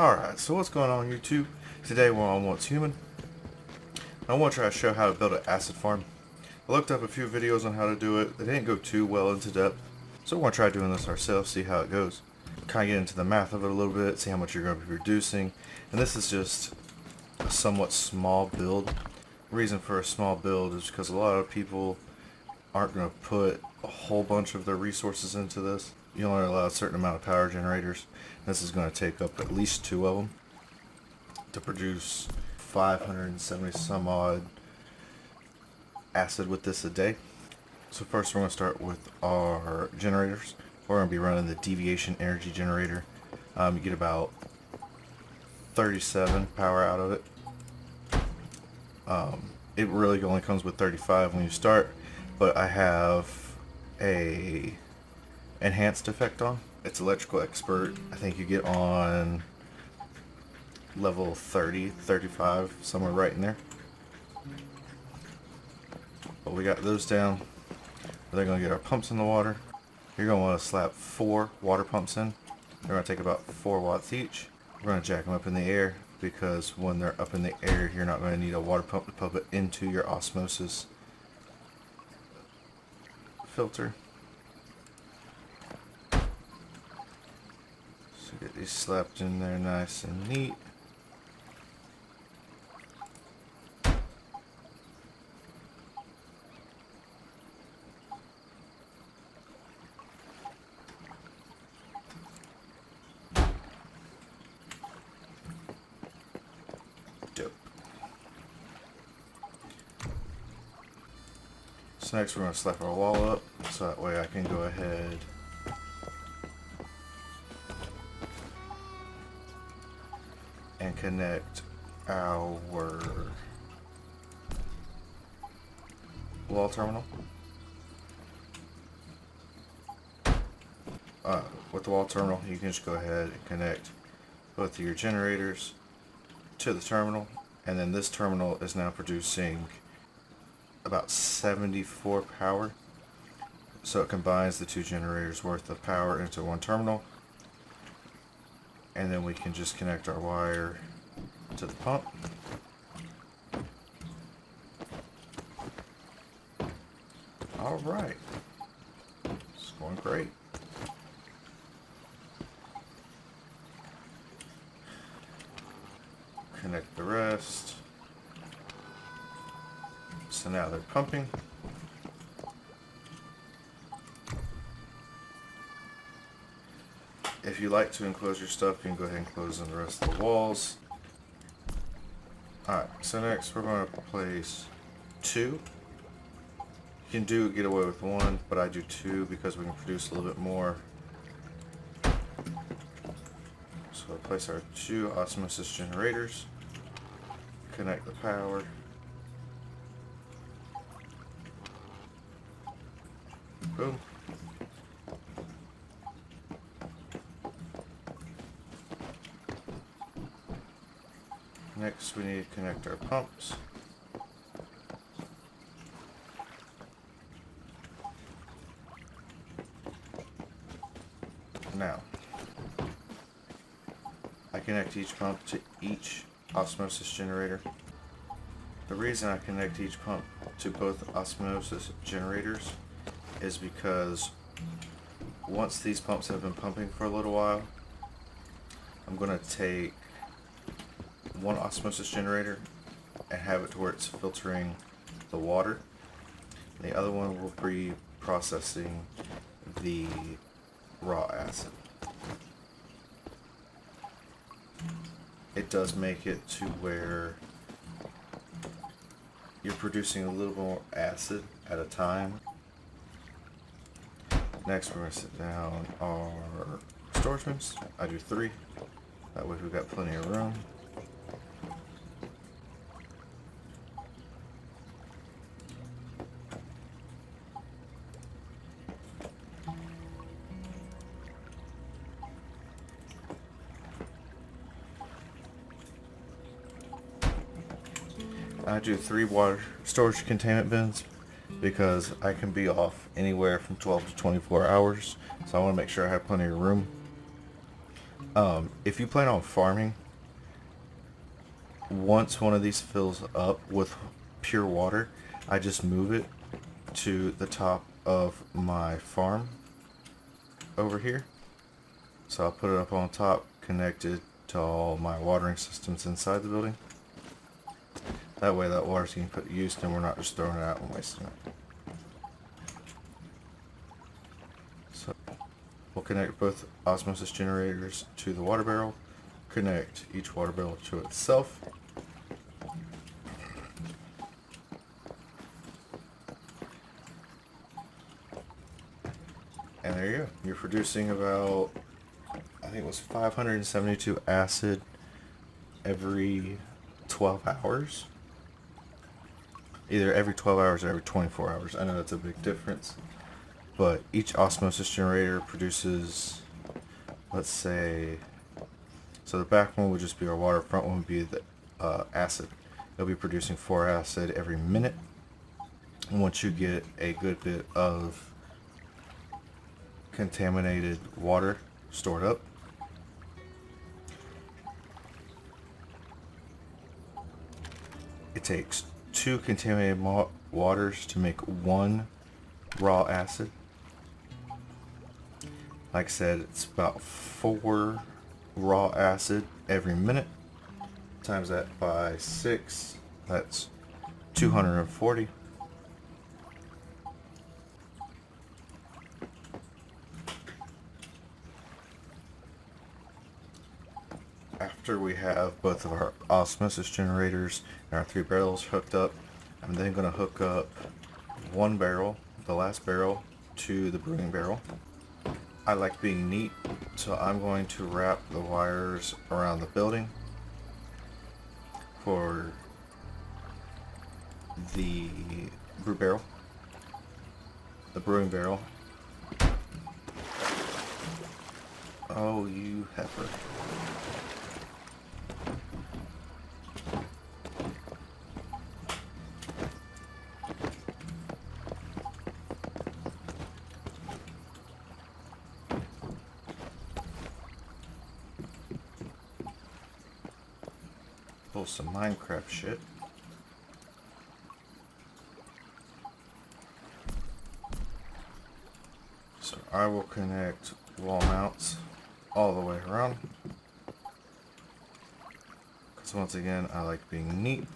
Alright, so what's going on YouTube? Today we're on What's Human. I want to try to show how to build an acid farm. I looked up a few videos on how to do it. They didn't go too well into depth. So we're going to try doing this ourselves, see how it goes. Kind of get into the math of it a little bit, see how much you're going to be producing. And this is just a somewhat small build. The reason for a small build is because a lot of people aren't going to put a whole bunch of their resources into this. You only allow a certain amount of power generators. This is going to take up at least 2 of them to produce 570 some odd acid with this a day. So first we're going to start with our generators. We're going to be running the deviation energy generator. You get about 37 power out of it. It really only comes with 35 when you start, but I have a enhanced effect on. It's electrical expert. I think you get on level 30, 35, somewhere right in there. But we got those down. They're going to get our pumps in the water. You're going to want to slap 4 water pumps in. They're going to take about 4 watts each. We're going to jack them up in the air because when they're up in the air, you're not going to need a water pump to pump it into your osmosis filter. So get these slapped in there nice and neat. Dope. So next we're going to slap our wall up so that way I can go ahead and connect our wall terminal. With the wall terminal, you can just go ahead and connect both of your generators to the terminal, and then this terminal is now producing about 74 power. So it combines the 2 generators worth of power into one terminal. And then we can just connect our wire to the pump. Alright. It's going great. Connect the rest. So now they're pumping. If you like to enclose your stuff, you can go ahead and close in the rest of the walls. Alright, so next we're going to place 2. You can get away with 1, but I do 2 because we can produce a little bit more. So we'll place our 2 osmosis generators, connect the power. Boom. Next we need to connect our pumps. Now, I connect each pump to each osmosis generator. The reason I connect each pump to both osmosis generators is because once these pumps have been pumping for a little while, I'm going to take one osmosis generator and have it to where it's filtering the water. The other one will be processing the raw acid. It does make it to where you're producing a little more acid at a time. Next we're going to sit down our storage bins. I do 3. That way we've got plenty of room. I do 3 water storage containment bins because I can be off anywhere from 12 to 24 hours, so I want to make sure I have plenty of room. If you plan on farming, once one of these fills up with pure water, I just move it to the top of my farm over here. So I'll put it up on top, connected to all my watering systems inside the building. That way that water's getting put to use and we're not just throwing it out and wasting it. So we'll connect both osmosis generators to the water barrel, connect each water barrel to itself. And there you go. You're producing about, I think it was 572 acid every 12 hours. Either every 12 hours or every 24 hours. I know that's a big difference. But each osmosis generator produces, let's say, so the back one would just be our water, front one would be the acid. It'll be producing 4 acid every minute. And once you get a good bit of contaminated water stored up, it takes 2 contaminated waters to make 1 raw acid. Like I said, it's about 4 raw acid every minute. Times that by 6, that's 240. After we have both of our osmosis generators and our 3 barrels hooked up, I'm then going to hook up 1 barrel, the last barrel, to the brewing barrel. I like being neat, so I'm going to wrap the wires around the building for the brewing barrel. Oh, you heifer. Pull some Minecraft shit. So I will connect wall mounts all the way around. Because once again, I like being neat.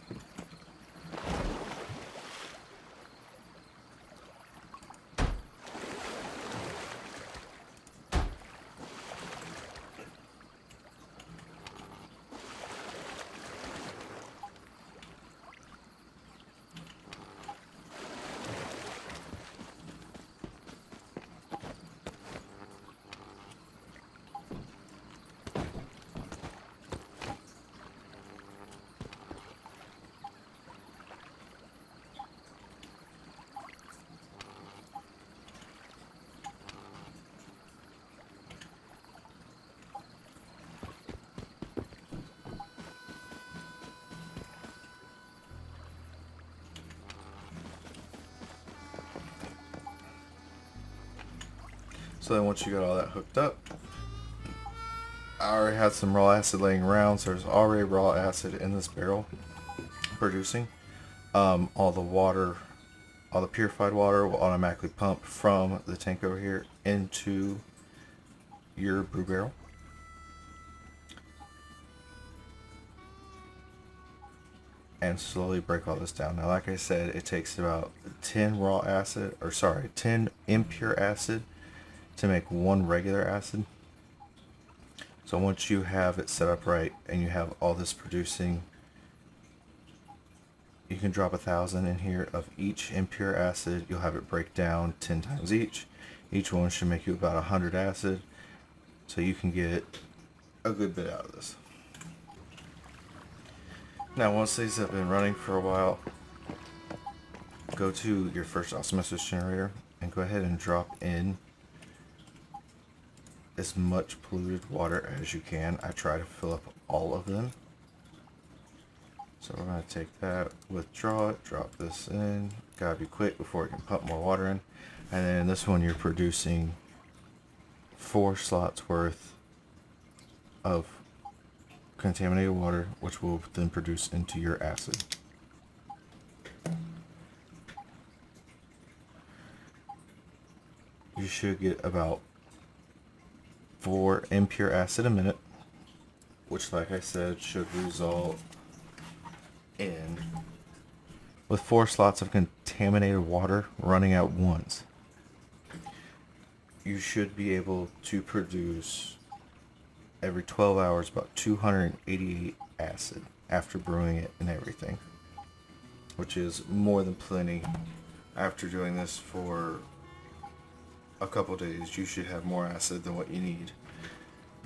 So then once you got all that hooked up, I already had some raw acid laying around, so there's already raw acid in this barrel producing. All the water, all the purified water will automatically pump from the tank over here into your brew barrel. And slowly break all this down. Now, like I said, it takes about 10 impure acid to make 1 regular acid. So once you have it set up right and you have all this producing, you can drop 1,000 in here of each impure acid. You'll have it break down 10 times each. Each one should make you about 100 acid. So you can get a good bit out of this. Now once these have been running for a while, go to your first osmosis generator and go ahead and drop in as much polluted water as you can. I try to fill up all of them. So we're going to take that, withdraw it, drop this in. Gotta be quick before it can pump more water in. And then in this one you're producing 4 slots worth of contaminated water, which will then produce into your acid. You should get about 4 impure acid a minute, which, like I said, should result in with 4 slots of contaminated water running at once. You should be able to produce every 12 hours about 288 acid after brewing it and everything, which is more than plenty. After doing this for a couple days, you should have more acid than what you need,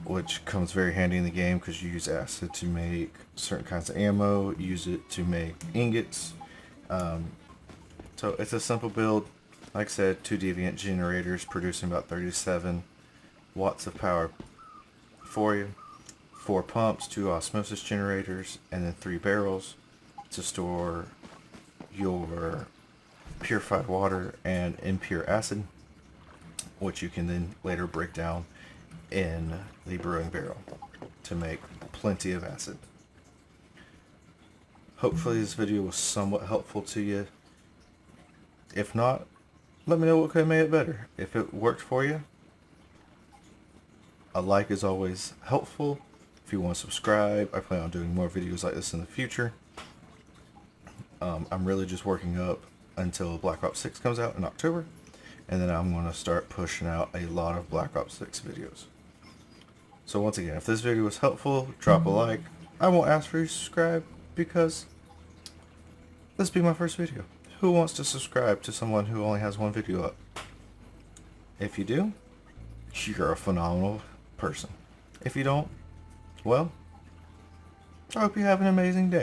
which comes very handy in the game because you use acid to make certain kinds of ammo, use it to make ingots. So it's a simple build. Like I said, 2 deviant generators producing about 37 watts of power for you, 4 pumps, 2 osmosis generators, and then 3 barrels to store your purified water and impure acid, which you can then later break down in the brewing barrel to make plenty of acid. Hopefully this video was somewhat helpful to you. If not, let me know what could have made it better. If it worked for you, a like is always helpful. If you want to subscribe, I plan on doing more videos like this in the future. I'm really just working up until Black Ops 6 comes out in October, and then I'm going to start pushing out a lot of Black Ops 6 videos. So once again, if this video was helpful, drop a like. I won't ask for you to subscribe because this will be my first video. Who wants to subscribe to someone who only has 1 video up? If you do, you're a phenomenal person. If you don't, well, I hope you have an amazing day.